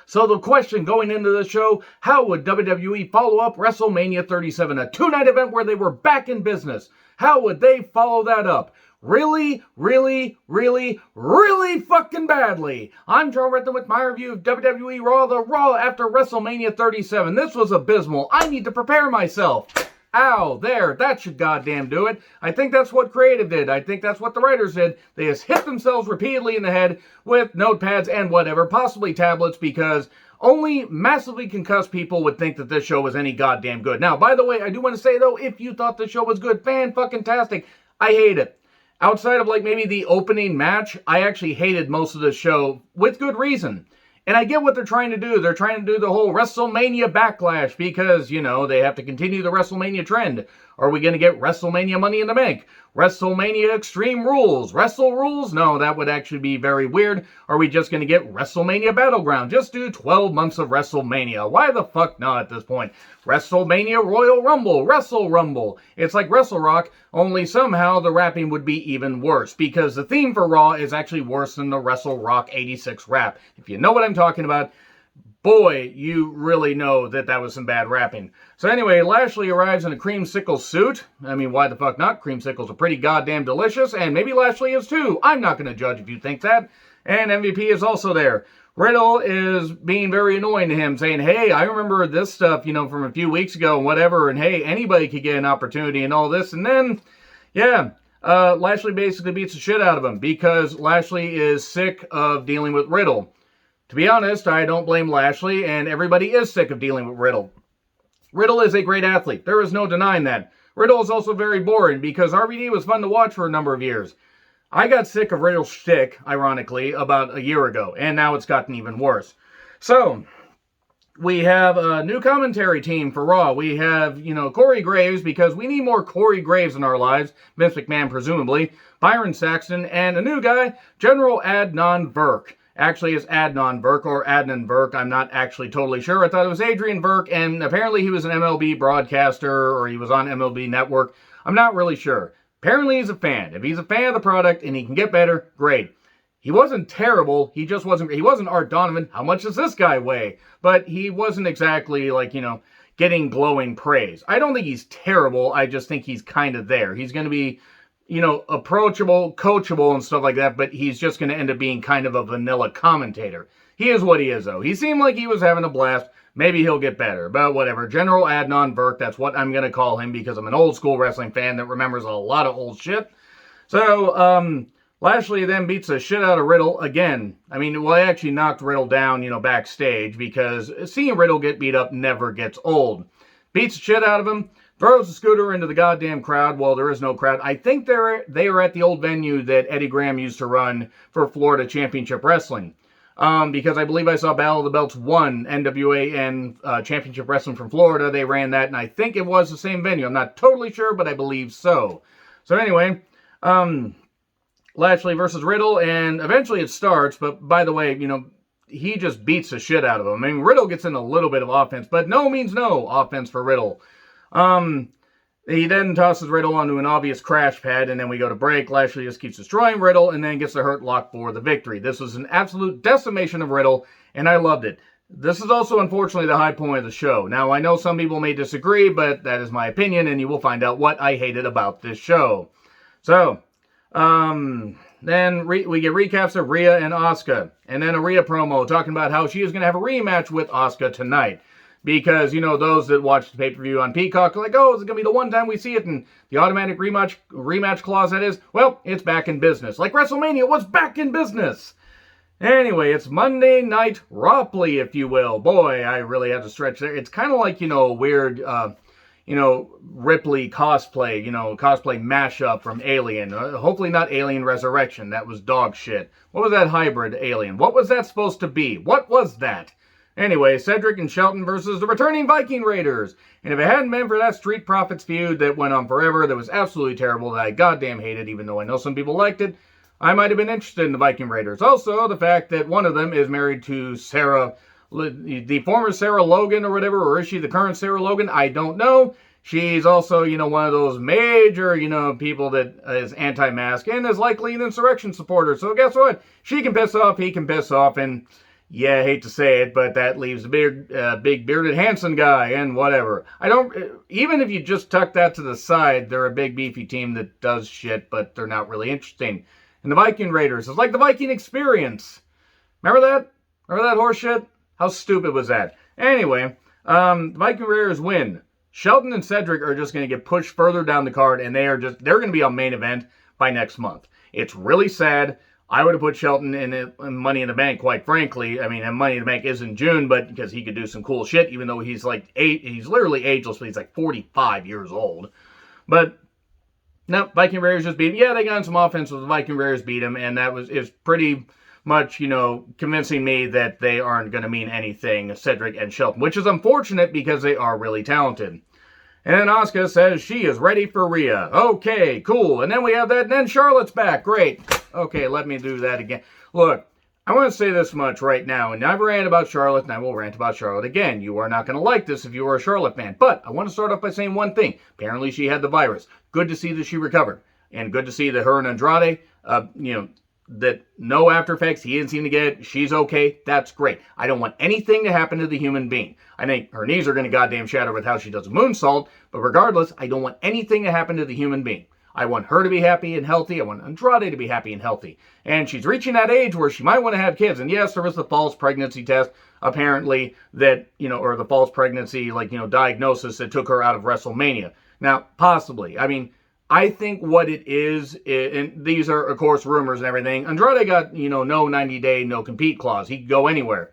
So the question going into the show, how would WWE follow up WrestleMania 37, a two-night event where they were back in business? How would they follow that up? Really, really, really, really fucking badly. I'm Joe Renton with my review of WWE Raw, the Raw after WrestleMania 37. This was abysmal. I need to prepare myself. Ow, there, that should goddamn do it. I think that's what creative did. I think that's what the writers did. They just hit themselves repeatedly in the head with notepads and whatever, possibly tablets, because only massively concussed people would think that this show was any goddamn good. Now, by the way, I do want to say, though, if you thought this show was good, fan-fucking-tastic, I hate it. Outside of, like, maybe the opening match, I actually hated most of the show with good reason. And I get what they're trying to do. They're trying to do the whole WrestleMania backlash because, you know, they have to continue the WrestleMania trend. Are we going to get WrestleMania Money in the Bank? WrestleMania Extreme Rules? Wrestle Rules? No, that would actually be very weird. Are we just going to get WrestleMania Battleground? Just do 12 months of WrestleMania. Why the fuck not at this point? WrestleMania Royal Rumble? Wrestle Rumble. It's like Wrestle Rock, only somehow the rapping would be even worse because the theme for Raw is actually worse than the Wrestle Rock 86 rap. If you know what I'm talking about, boy, you really know that that was some bad rapping. So anyway, Lashley arrives in a creamsicle suit. I mean, why the fuck not? Creamsicles are pretty goddamn delicious, and maybe Lashley is too. I'm not going to judge if you think that. And MVP is also there. Riddle is being very annoying to him, saying, hey, I remember this stuff, you know, from a few weeks ago and whatever, and hey, anybody could get an opportunity and all this. And then, yeah, Lashley basically beats the shit out of him because Lashley is sick of dealing with Riddle. To be honest, I don't blame Lashley, and everybody is sick of dealing with Riddle. Riddle is a great athlete. There is no denying that. Riddle is also very boring, because RVD was fun to watch for a number of years. I got sick of Riddle's shtick, ironically, about a year ago, and now it's gotten even worse. So, we have a new commentary team for Raw. We have, you know, Corey Graves, because we need more Corey Graves in our lives. Vince McMahon, presumably. Byron Saxton, and a new guy, General Adnan Virk. Actually, it's Adnan Virk or Adnan Virk. I'm not actually totally sure. I thought it was Adrian Virk, and apparently he was an MLB broadcaster or he was on MLB Network. I'm not really sure. Apparently he's a fan. If he's a fan of the product and he can get better, great. He wasn't terrible. He wasn't Art Donovan. How much does this guy weigh? But he wasn't exactly like, you know, getting glowing praise. I don't think he's terrible. I just think he's kind of there. He's going to be, you know, approachable, coachable, and stuff like that, but he's just going to end up being kind of a vanilla commentator. He is what he is, though. He seemed like he was having a blast. Maybe he'll get better, but whatever. General Adnan Virk, that's what I'm going to call him because I'm an old-school wrestling fan that remembers a lot of old shit. So, Lashley then beats the shit out of Riddle again. I mean, well, he actually knocked Riddle down, you know, backstage because seeing Riddle get beat up never gets old. Beats the shit out of him. Throws the scooter into the goddamn crowd. Well, there is no crowd. I think they are at the old venue that Eddie Graham used to run for Florida Championship Wrestling. Because I believe I saw Battle of the Belts 1, NWA and Championship Wrestling from Florida. They ran that, and I think it was the same venue. I'm not totally sure, but I believe so. So anyway, Lashley versus Riddle, and eventually it starts. But by the way, you know, he just beats the shit out of him. I mean, Riddle gets in a little bit of offense, but no means no offense for Riddle. He then tosses Riddle onto an obvious crash pad, and then we go to break. Lashley just keeps destroying Riddle, and then gets the Hurt Lock for the victory. This was an absolute decimation of Riddle, and I loved it. This is also, unfortunately, the high point of the show. Now, I know some people may disagree, but that is my opinion, and you will find out what I hated about this show. So, then we get recaps of Rhea and Asuka, and then a Rhea promo talking about how she is going to have a rematch with Asuka tonight. Because, you know, those that watch the pay-per-view on Peacock are like, oh, is it going to be the one time we see it? And the automatic rematch clause, that is, well, it's back in business. Like WrestleMania was back in business. Anyway, it's Monday Night Rawpley, if you will. Boy, I really had to stretch there. It's kind of like, you know, weird, you know, Ripley cosplay, you know, cosplay mashup from Alien. Hopefully not Alien Resurrection. That was dog shit. What was that hybrid Alien? What was that supposed to be? What was that? Anyway, Cedric and Shelton versus the returning Viking Raiders. And if it hadn't been for that Street Profits feud that went on forever, that was absolutely terrible, that I goddamn hated, even though I know some people liked it, I might have been interested in the Viking Raiders. Also, the fact that one of them is married to Sarah, the former Sarah Logan or whatever, or is she the current Sarah Logan? I don't know. She's also, you know, one of those major, you know, people that is anti-mask and is likely an insurrection supporter. So guess what? She can piss off, he can piss off, and Yeah, I hate to say it, but that leaves a big bearded handsome guy and whatever. Even if you just tuck that to the side, they're a big beefy team that does shit, but they're not really interesting. And the Viking Raiders is like the Viking experience. Remember that? Remember that horse shit? How stupid was that? Anyway, the Viking Raiders win. Shelton and Cedric are just going to get pushed further down the card, and they're going to be on main event by next month. It's really sad. I would have put Shelton in Money in the Bank, quite frankly. I mean, and Money in the Bank is in June, but because he could do some cool shit, even though he's like he's literally ageless, but he's like 45 years old. But no, Viking Raiders just beat him. Yeah, they got in some offense with the Viking Raiders beat him, and that is pretty much, convincing me that they aren't going to mean anything, Cedric and Shelton, which is unfortunate because they are really talented. And then Asuka says she is ready for Rhea. Okay, cool. And then we have that, and then Charlotte's back. Great. Okay, let me do that again. Look, I want to say this much right now, and I've ranted about Charlotte, and I will rant about Charlotte again. You are not going to like this if you are a Charlotte fan. But I want to start off by saying one thing. Apparently she had the virus. Good to see that she recovered. And good to see that her and Andrade, that no after effects, he didn't seem to get it. She's okay. That's great. I don't want anything to happen to the human being. I think her knees are going to goddamn shatter with how she does a moonsault, but regardless, I don't want anything to happen to the human being. I want her to be happy and healthy. I want Andrade to be happy and healthy. And she's reaching that age where she might want to have kids. And yes, there was the false pregnancy test, apparently, that, or the false pregnancy, diagnosis that took her out of WrestleMania. Now, possibly. I mean, I think what it is, and these are, of course, rumors and everything, Andrade got, no 90-day, no compete clause. He could go anywhere.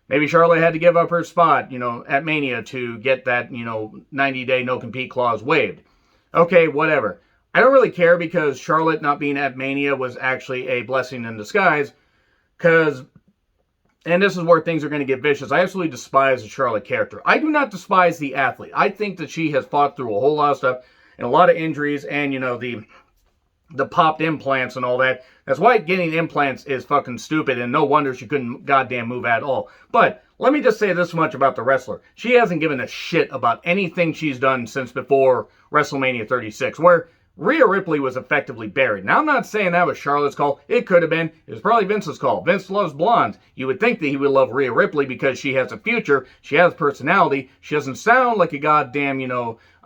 Maybe Charlotte had to give up her spot, at Mania to get that, 90-day, no compete clause waived. Okay, whatever. I don't really care because Charlotte not being at Mania was actually a blessing in disguise. Because, and this is where things are going to get vicious, I absolutely despise the Charlotte character. I do not despise the athlete. I think that she has fought through a whole lot of stuff and a lot of injuries and, the popped implants and all that. That's why getting implants is fucking stupid, and no wonder she couldn't goddamn move at all. But let me just say this much about the wrestler. She hasn't given a shit about anything she's done since before WrestleMania 36, where Rhea Ripley was effectively buried. Now, I'm not saying that was Charlotte's call. It could have been. It was probably Vince's call. Vince loves blondes. You would think that he would love Rhea Ripley because she has a future. She has personality. She doesn't sound like a goddamn,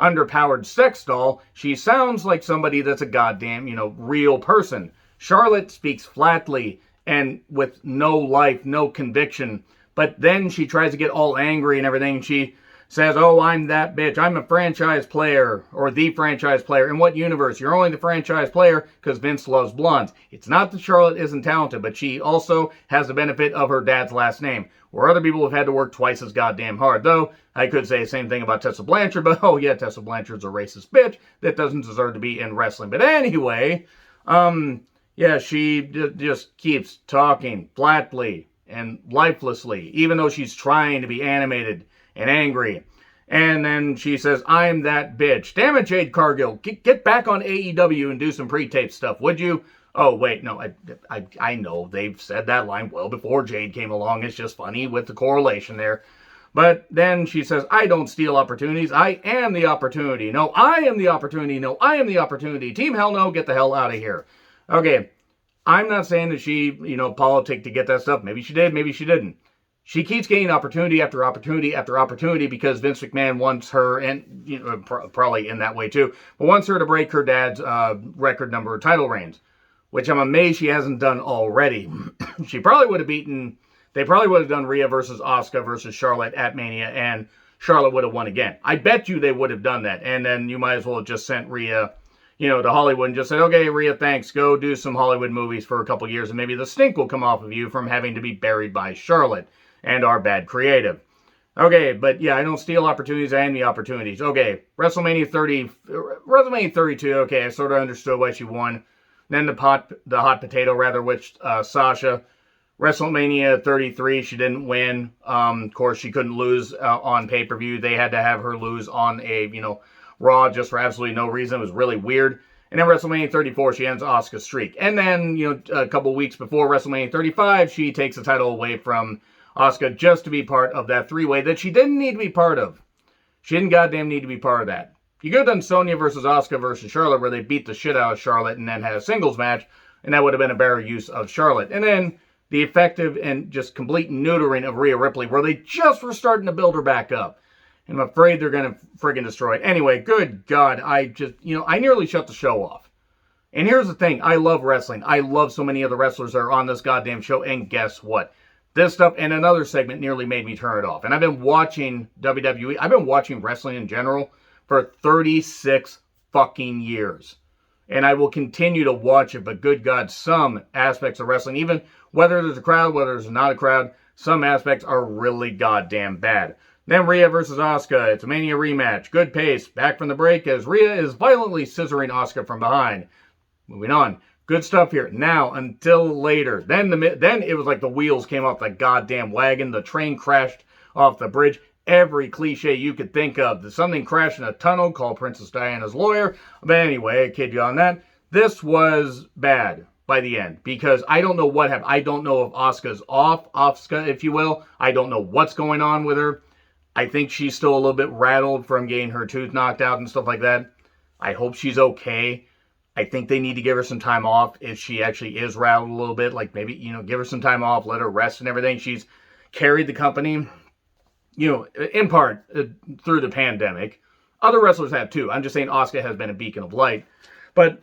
underpowered sex doll. She sounds like somebody that's a goddamn, real person. Charlotte speaks flatly and with no life, no conviction. But then she tries to get all angry and everything. She says, oh, I'm that bitch. I'm a franchise player, or the franchise player. In what universe? You're only the franchise player because Vince loves blondes. It's not that Charlotte isn't talented, but she also has the benefit of her dad's last name, where other people have had to work twice as goddamn hard. Though, I could say the same thing about Tessa Blanchard, but oh yeah, Tessa Blanchard's a racist bitch that doesn't deserve to be in wrestling. But anyway, yeah, she just keeps talking flatly and lifelessly, even though she's trying to be animated and angry. And then she says, I'm that bitch. Damn it, Jade Cargill. Get back on AEW and do some pre-tape stuff, would you? Oh, wait, no, I know they've said that line well before Jade came along. It's just funny with the correlation there. But then she says, I don't steal opportunities. I am the opportunity. No, I am the opportunity. No, I am the opportunity. Team Hell No, get the hell out of here. Okay, I'm not saying that she, politic to get that stuff. Maybe she did, maybe she didn't. She keeps getting opportunity after opportunity after opportunity because Vince McMahon wants her, and probably in that way too, but wants her to break her dad's record number of title reigns, which I'm amazed she hasn't done already. She probably would have they probably would have done Rhea versus Asuka versus Charlotte at Mania, and Charlotte would have won again. I bet you they would have done that, and then you might as well have just sent Rhea, to Hollywood and just said, okay, Rhea, thanks, go do some Hollywood movies for a couple years, and maybe the stink will come off of you from having to be buried by Charlotte and our bad creative. Okay, but yeah, I don't steal opportunities, I am the opportunities. Okay, WrestleMania 32, okay, I sort of understood why she won. Then the hot potato, which Sasha. WrestleMania 33, she didn't win. Of course, she couldn't lose on pay-per-view. They had to have her lose on a, Raw just for absolutely no reason. It was really weird. And then WrestleMania 34, she ends Asuka's streak. And then, a couple weeks before WrestleMania 35, she takes the title away from Asuka just to be part of that three-way that she didn't need to be part of. She didn't goddamn need to be part of that. You could have done Sonya versus Asuka versus Charlotte where they beat the shit out of Charlotte and then had a singles match, and that would have been a better use of Charlotte. And then the effective and just complete neutering of Rhea Ripley, where they just were starting to build her back up. And I'm afraid they're going to friggin' destroy it. Anyway, good God, I nearly shut the show off. And here's the thing, I love wrestling. I love so many of the wrestlers that are on this goddamn show, and guess what? This stuff and another segment nearly made me turn it off. And I've been watching WWE, I've been watching wrestling in general for 36 fucking years. And I will continue to watch it, but good God, some aspects of wrestling, even whether there's a crowd, whether there's not a crowd, some aspects are really goddamn bad. Then Rhea versus Asuka. It's a Mania rematch. Good pace. Back from the break as Rhea is violently scissoring Asuka from behind. Moving on. Good stuff here. Now, until later. Then it was like the wheels came off the goddamn wagon. The train crashed off the bridge. Every cliche you could think of. Something crashed in a tunnel called Princess Diana's lawyer. But anyway, I kid you on that. This was bad by the end. Because I don't know what happened. I don't know if Asuka's off. Asuka, if you will. I don't know what's going on with her. I think she's still a little bit rattled from getting her tooth knocked out and stuff like that. I hope she's okay. I think they need to give her some time off if she actually is rattled a little bit. Like maybe, give her some time off, let her rest and everything. She's carried the company, in part through the pandemic. Other wrestlers have too. I'm just saying Asuka has been a beacon of light. But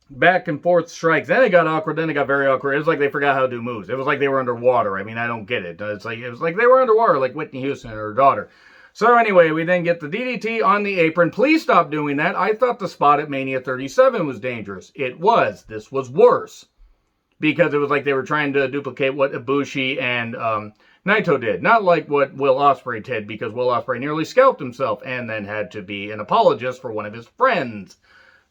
back and forth strikes. Then it got awkward. Then it got very awkward. It was like they forgot how to do moves. It was like they were underwater. I mean, I don't get it. It was like they were underwater, like Whitney Houston and her daughter. So anyway, we then get the DDT on the apron. Please stop doing that. I thought the spot at Mania 37 was dangerous. It was. This was worse. Because it was like they were trying to duplicate what Ibushi and Naito did. Not like what Will Ospreay did, because Will Ospreay nearly scalped himself and then had to be an apologist for one of his friends.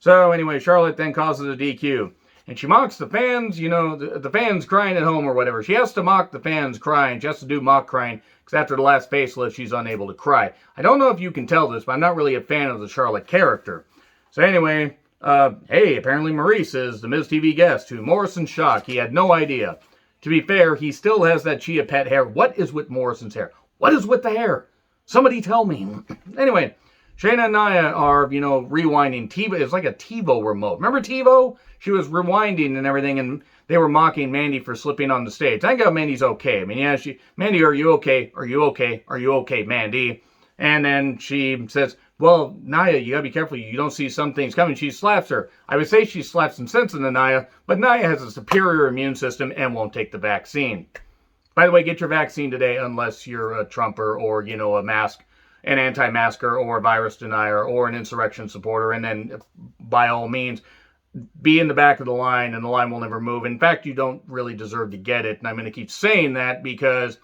So anyway, Charlotte then causes a DQ. And she mocks the fans, the fans crying at home or whatever. She has to mock the fans crying. She has to do mock crying. Because after the last facelift, she's unable to cry. I don't know if you can tell this, but I'm not really a fan of the Charlotte character. So anyway, hey, apparently Maurice is the Miz TV guest, to Morrison's shock. He had no idea. To be fair, he still has that Chia Pet hair. What is with Morrison's hair? What is with the hair? Somebody tell me. Anyway, Shayna and Nia are, rewinding TiVo. It's like a TiVo remote. Remember TiVo? She was rewinding and everything, and they were mocking Mandy for slipping on the stage. Thank God Mandy's okay. I mean, yeah, Mandy, are you okay? Are you okay? Are you okay, Mandy? And then she says, well, Nia, you gotta be careful. You don't see some things coming. She slaps her. I would say she slaps some sense into Nia, but Nia has a superior immune system and won't take the vaccine. By the way, get your vaccine today unless you're a Trumper or, an anti-masker or a virus denier or an insurrection supporter. And then, by all means, be in the back of the line and the line will never move. In fact, you don't really deserve to get it. And I'm going to keep saying that because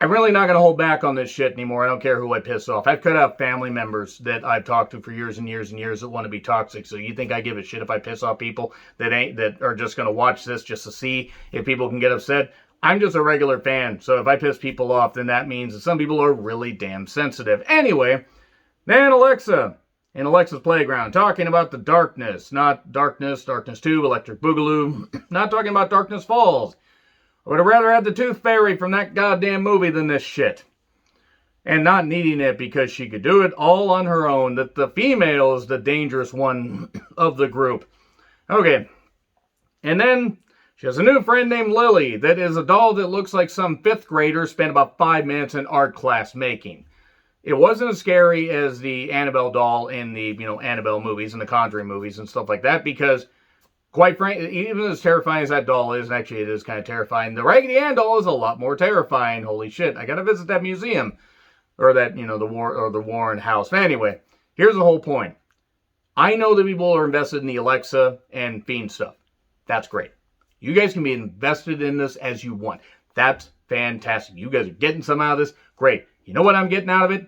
I'm really not going to hold back on this shit anymore. I don't care who I piss off. I've cut out family members that I've talked to for years and years and years that want to be toxic. So you think I give a shit if I piss off people that are just going to watch this just to see if people can get upset? I'm just a regular fan. So if I piss people off, then that means that some people are really damn sensitive. Anyway, then Alexa in Alexa's Playground, talking about the darkness. Not Darkness, Darkness 2, Electric Boogaloo. Not talking about Darkness Falls. I would have rather had the Tooth Fairy from that goddamn movie than this shit. And not needing it because she could do it all on her own. That the female is the dangerous one of the group. Okay. And then she has a new friend named Lily that is a doll that looks like some 5th grader spent about 5 minutes in art class making. It wasn't as scary as the Annabelle doll in the, Annabelle movies and the Conjuring movies and stuff like that because, quite frankly, even as terrifying as that doll is, and actually it is kind of terrifying, the Raggedy Ann doll is a lot more terrifying. Holy shit, I gotta visit that museum. Or that, the Warren house. But anyway, here's the whole point. I know that people are invested in the Alexa and Fiend stuff. That's great. You guys can be invested in this as you want. That's fantastic. You guys are getting some out of this. Great. You know what I'm getting out of it?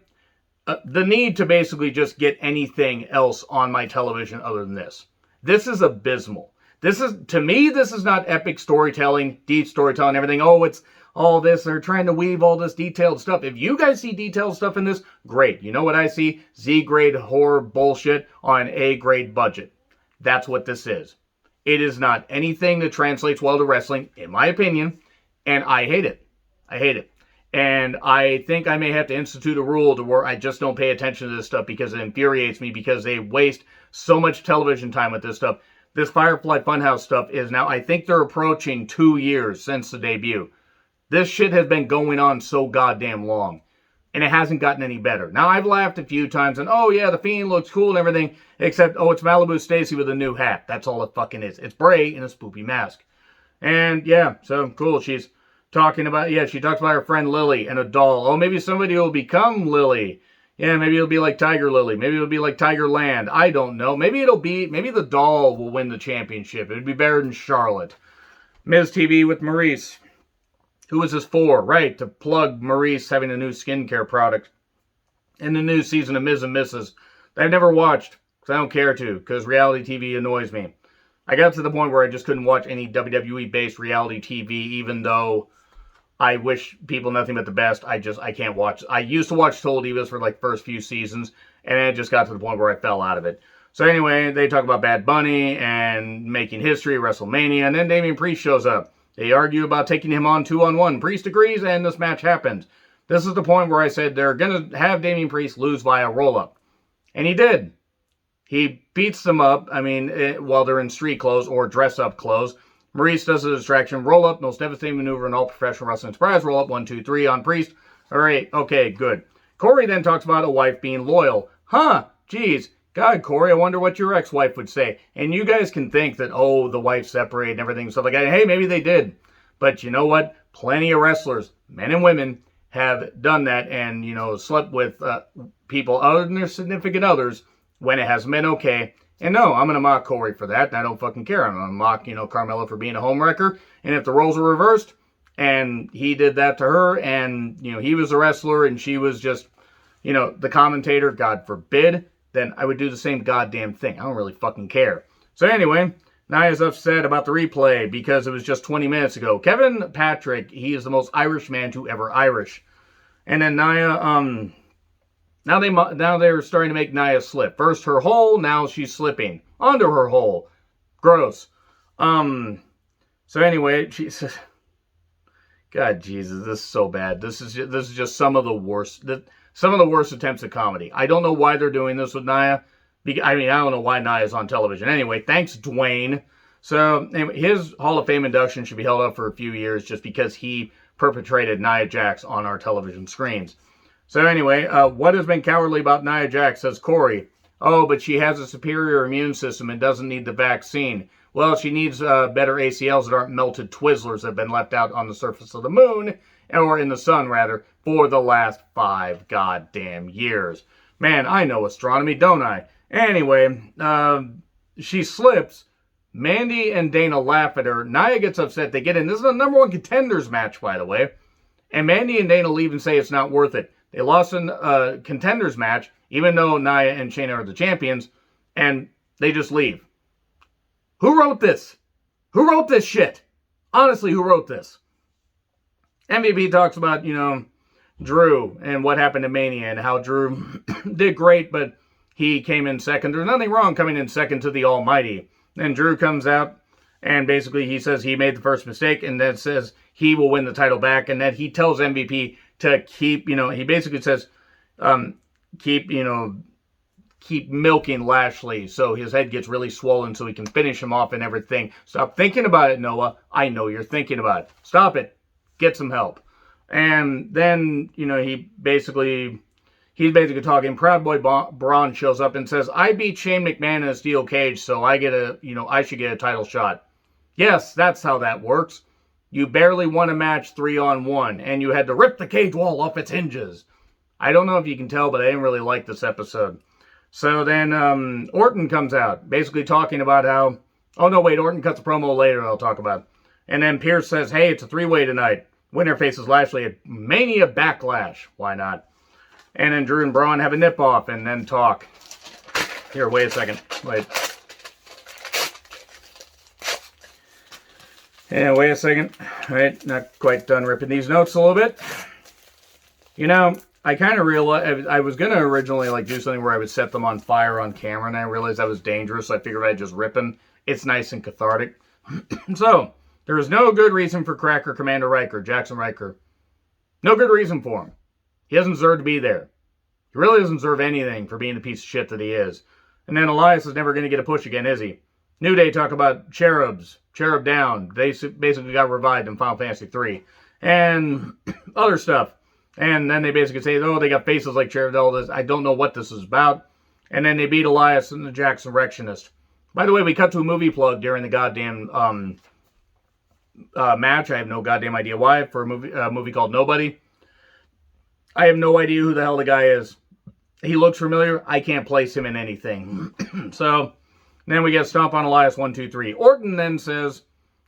The need to basically just get anything else on my television other than this. This is abysmal. To me, this is not epic storytelling, deep storytelling, everything. Oh, it's all this. They're trying to weave all this detailed stuff. If you guys see detailed stuff in this, great. You know what I see? Z-grade horror bullshit on an A-grade budget. That's what this is. It is not anything that translates well to wrestling, in my opinion, and I hate it. I hate it. And I think I may have to institute a rule to where I just don't pay attention to this stuff because it infuriates me because they waste so much television time with this stuff. this Firefly Funhouse stuff is now, I think they're approaching 2 years since the debut. This shit has been going on so goddamn long. And it hasn't gotten any better. Now, I've laughed a few times and, oh yeah, the Fiend looks cool and everything, except, oh, it's Malibu Stacy with a new hat. That's all it fucking is. It's Bray in a spoopy mask. And yeah, so cool. She's talking about, yeah, she talks about her friend Lily and a doll. Oh, maybe somebody will become Lily. Yeah, maybe it'll be like Tiger Lily. Maybe it'll be like Tiger Land. I don't know. Maybe the doll will win the championship. It'd be better than Charlotte. Miz TV with Maurice. Who is this for? Right, to plug Maurice having a new skincare product in the new season of Miz and Mrs. that I've never watched because I don't care to, because reality TV annoys me. I got to the point where I just couldn't watch any WWE-based reality TV, even though I wish people nothing but the best. I can't watch. I used to watch Total Divas for like first few seasons, and it just got to the point where I fell out of it. So anyway, they talk about Bad Bunny and making history, WrestleMania, and then Damian Priest shows up. They argue about taking him on 2-on-1. Priest agrees, and this match happens. This is the point where I said they're going to have Damian Priest lose via roll-up. And he did. He beats them up, while they're in street clothes or dress-up clothes. Maurice does a distraction roll-up, most devastating maneuver in all professional wrestling. Surprise roll-up, 1, 2, 3 on Priest. All right, okay, good. Corey then talks about a wife being loyal. Huh, geez. God, Corey, I wonder what your ex-wife would say. And you guys can think that, oh, the wife separated and everything, stuff like that. Hey, maybe they did. But you know what? Plenty of wrestlers, men and women, have done that and, slept with people other than their significant others when it hasn't been okay. And no, I'm going to mock Corey for that, and I don't fucking care. I'm going to mock, Carmella for being a homewrecker. And if the roles were reversed, and he did that to her, and, he was a wrestler, and she was just, the commentator, God forbid, then I would do the same goddamn thing. I don't really fucking care. So anyway, Nia's upset about the replay because it was just 20 minutes ago. Kevin Patrick, he is the most Irish man to ever Irish. And then Nia, now they're starting to make Nia slip. First her hole, now she's slipping onto her hole. Gross. So anyway, she says, God Jesus, this is so bad. This is just some of the worst. Some of the worst attempts at comedy. I don't know why they're doing this with Nia. I don't know why Nia's on television. Anyway, thanks, Dwayne. So, anyway, his Hall of Fame induction should be held up for a few years just because he perpetrated Nia Jax on our television screens. So, anyway, what has been cowardly about Nia Jax, says Corey. Oh, but she has a superior immune system and doesn't need the vaccine. Well, she needs better ACLs that aren't melted Twizzlers that have been left out on the surface of the moon, or in the sun, rather, for the last 5 goddamn years. Man, I know astronomy, don't I? Anyway, she slips. Mandy and Dana laugh at her. Nia gets upset. They get in. This is a number 1 contenders match, by the way. And Mandy and Dana leave and say it's not worth it. They lost a contenders match, even though Nia and Shayna are the champions, and they just leave. Who wrote this? Who wrote this shit? Honestly, who wrote this? MVP talks about, Drew and what happened to Mania and how Drew did great, but he came in second. There's nothing wrong coming in second to the Almighty. Then Drew comes out and basically he says he made the first mistake and then says he will win the title back, and that he tells MVP to keep, he basically says, keep milking Lashley so his head gets really swollen so he can finish him off and everything. Stop thinking about it, Noah. I know you're thinking about it. Stop it. Get some help. And then, he's basically talking. Proud Boy Braun shows up and says, I beat Shane McMahon in a steel cage, so I should get a title shot. Yes, that's how that works. You barely won a match 3-on-1, and you had to rip the cage wall off its hinges. I don't know if you can tell, but I didn't really like this episode. So then Orton comes out, basically talking about how, oh no, wait, Orton cuts a promo later I'll talk about. And then Pierce says, hey, it's a 3-way tonight. Winner faces Lashley at Mania Backlash. Why not? And then Drew and Braun have a nip-off and then talk. Here, wait a second. Wait. Yeah, wait a second. Right, not quite done ripping these notes a little bit. I kind of realized I was going to originally do something where I would set them on fire on camera, and I realized that was dangerous, so I figured I'd just rip them. It's nice and cathartic. So, there is no good reason for Cracker Commander Riker, Jackson Riker. No good reason for him. He doesn't deserve to be there. He really doesn't deserve anything for being the piece of shit that he is. And then Elias is never going to get a push again, is he? New Day talk about cherubs, cherub down. They basically got revived in Final Fantasy 3 and other stuff. And then they basically say, oh, they got faces like cherubs, all this. I don't know what this is about. And then they beat Elias and the Jackson-Rectionist. By the way, we cut to a movie plug during the goddamn match. I have no goddamn idea why, for a movie called Nobody. I have no idea who the hell the guy is. He looks familiar. I can't place him in anything. So then we get Stomp on Elias 1, 2, 3. Orton then says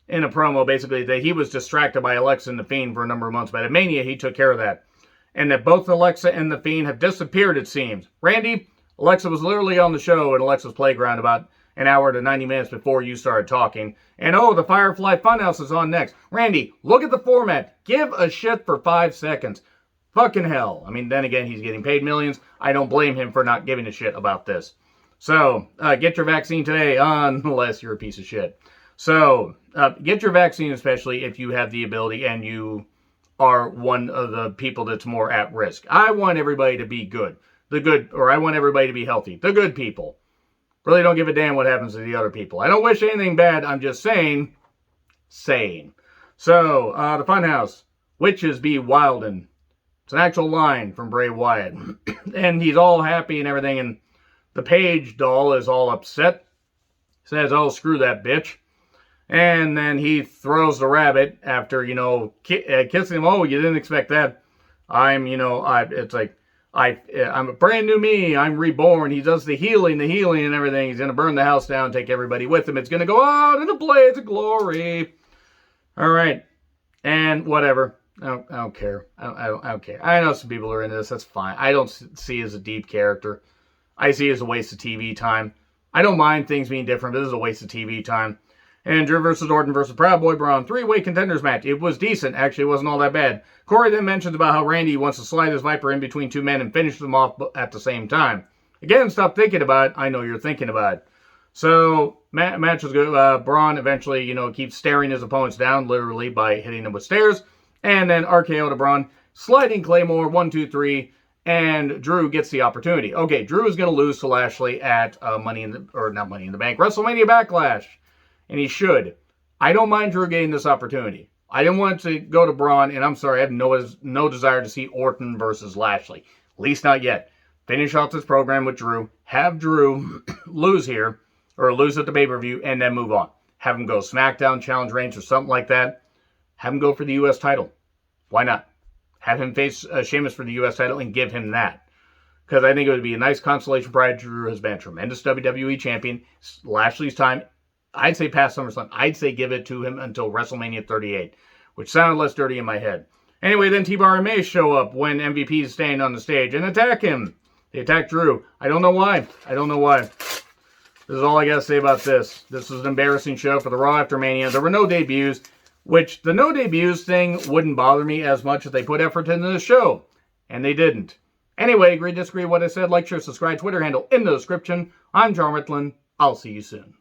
in a promo basically that he was distracted by Alexa and The Fiend for a number of months, but at Mania he took care of that. And that both Alexa and The Fiend have disappeared, it seems. Randy, Alexa was literally on the show in Alexa's Playground about an hour to 90 minutes before you started talking. And oh, the Firefly Funhouse is on next. Randy, look at the format. Give a shit for 5 seconds. Fucking hell. I mean, then again, he's getting paid millions. I don't blame him for not giving a shit about this. So, get your vaccine today, unless you're a piece of shit. So, get your vaccine, especially if you have the ability and you are one of the people that's more at risk. I want everybody to be good. I want everybody to be healthy. The good people. Really don't give a damn what happens to the other people. I don't wish anything bad. I'm just saying. So, the Funhouse. Witches be wildin'. It's an actual line from Bray Wyatt. And he's all happy and everything. And the Page doll is all upset. Says, oh, screw that bitch. And then he throws the rabbit after, kissing him. Oh, you didn't expect that. I'm a brand new me. I'm reborn. He does the healing and everything. He's going to burn the house down, take everybody with him. It's going to go out in a blaze of glory. All right. And whatever. I don't care. I don't care. I know some people are into this. That's fine. I don't see it as a deep character. I see it as a waste of TV time. I don't mind things being different, but this is a waste of TV time. And Drew versus Orton versus Proud Boy Braun 3-way contenders match. It was decent. Actually, it wasn't all that bad. Corey then mentions about how Randy wants to slide his Viper in between two men and finish them off at the same time. Again, stop thinking about it. I know you're thinking about it. So, match was good. Braun eventually, keeps staring his opponents down, literally, by hitting them with stairs. And then RKO to Braun. Sliding Claymore, 1, 2, 3. And Drew gets the opportunity. Okay, Drew is going to lose to Lashley at not Money in the Bank, WrestleMania Backlash. And he should. I don't mind Drew getting this opportunity. I didn't want it to go to Braun, and I'm sorry, I have no desire to see Orton versus Lashley. At least not yet. Finish off this program with Drew. Have Drew lose here, or lose at the pay-per-view, and then move on. Have him go SmackDown, Challenge Reigns, or something like that. Have him go for the U.S. title. Why not? Have him face Sheamus for the U.S. title and give him that. Because I think it would be a nice consolation prize. Drew has been a tremendous WWE champion. Lashley's time, I'd say past SummerSlam. I'd say give it to him until WrestleMania 38, which sounded less dirty in my head. Anyway, then T-Bar and Mace show up when MVP is standing on the stage and attack him. They attack Drew. I don't know why. This is all I got to say about this. This was an embarrassing show for the Raw after Mania. There were no debuts, which the no debuts thing wouldn't bother me as much if they put effort into the show. And they didn't. Anyway, agree, disagree with what I said, like, share, subscribe, Twitter handle in the description. I'm John Ritlin. I'll see you soon.